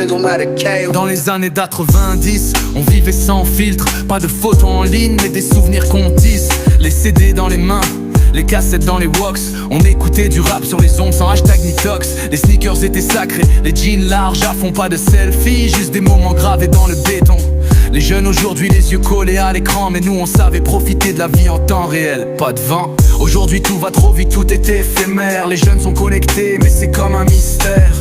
Dans les années 90, on vivait sans filtre. Pas de photos en ligne, mais des souvenirs qu'on tisse. Les CD dans les mains, les cassettes dans les woks. On écoutait du rap sur les ondes sans hashtag ni tox. Les sneakers étaient sacrés, les jeans larges à fond. Pas de selfie, juste des moments gravés dans le béton. Les jeunes aujourd'hui les yeux collés à l'écran, mais nous on savait profiter de la vie en temps réel. Pas de vent, aujourd'hui tout va trop vite, tout est éphémère. Les jeunes sont connectés, mais c'est comme un mystère.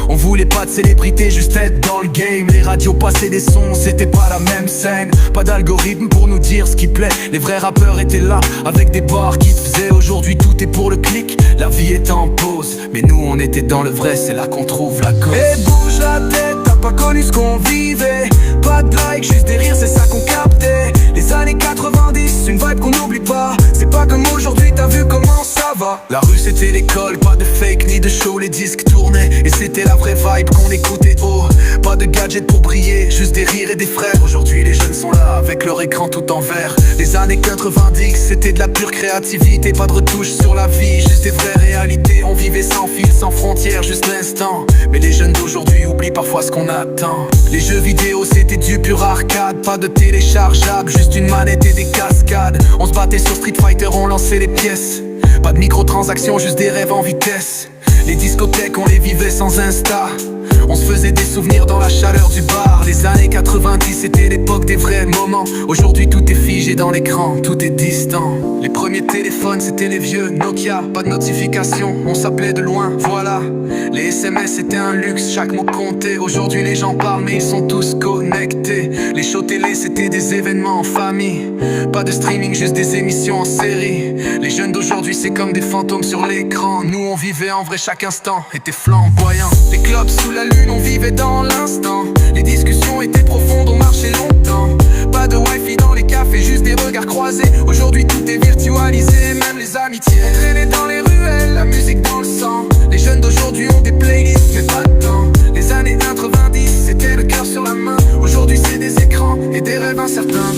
On voulait pas de célébrité, juste être dans le game. Les radios passaient des sons, c'était pas la même scène. Pas d'algorithme pour nous dire ce qui plaît. Les vrais rappeurs étaient là, avec des bars qui te faisaient. Aujourd'hui tout est pour le clic, la vie est en pause. Mais nous on était dans le vrai, c'est là qu'on trouve la cause. Et bouge la tête, t'as pas connu ce qu'on vivait. Pas de like, juste des rires, c'est ça qu'on captait. Les années 90, une vibe qu'on n'oublie pas. C'est pas comme aujourd'hui, t'as vu comment ça va. La rue c'était l'école, pas de fake ni de show. Les disques tournaient et c'était la vraie vibe qu'on écoutait. Oh, pas de gadgets pour briller, juste des rires et des frères. Aujourd'hui les jeunes sont là, avec leur écran tout en vert. Les années 90, c'était de la pure créativité. Pas de retouches sur la vie, juste des vraies réalités. On vivait sans fil, sans frontières, juste l'instant. Mais les jeunes d'aujourd'hui oublient parfois ce qu'on attend. Les jeux vidéo c'était du pur arcade. Pas de téléchargeable, juste une manette et des cascades. On se battait sur Street Fighter, on lançait les pièces. Pas de microtransactions, juste des rêves en vitesse. Les discothèques on les vivait sans Insta. On se faisait des souvenirs dans la chaleur du bar. Les années 90 c'était l'époque des vrais moments. Aujourd'hui tout est figé dans l'écran, tout est distant. Les premiers téléphones c'était les vieux Nokia. Pas de notification, on s'appelait de loin, voilà. Les SMS c'était un luxe, chaque mot comptait. Aujourd'hui les gens parlent mais ils sont tous connectés. Les shows télé c'était des événements en famille. Pas de streaming, juste des émissions en série. Les jeunes d'aujourd'hui c'est comme des fantômes sur l'écran. Nous on vivait en vrai, chaque instant était flamboyant. Les clubs sous la lune, on vivait dans l'instant. Les discussions étaient profondes, on marchait longtemps. Pas de wifi dans les cafés, juste des regards croisés. Aujourd'hui tout est virtualisé, même les amitiés. On traînait dans les ruelles, la musique dans le sang. Les jeunes d'aujourd'hui ont des playlists, mais pas de temps. Les années 90, c'était le cœur sur la main. Aujourd'hui c'est des écrans et des rêves incertains.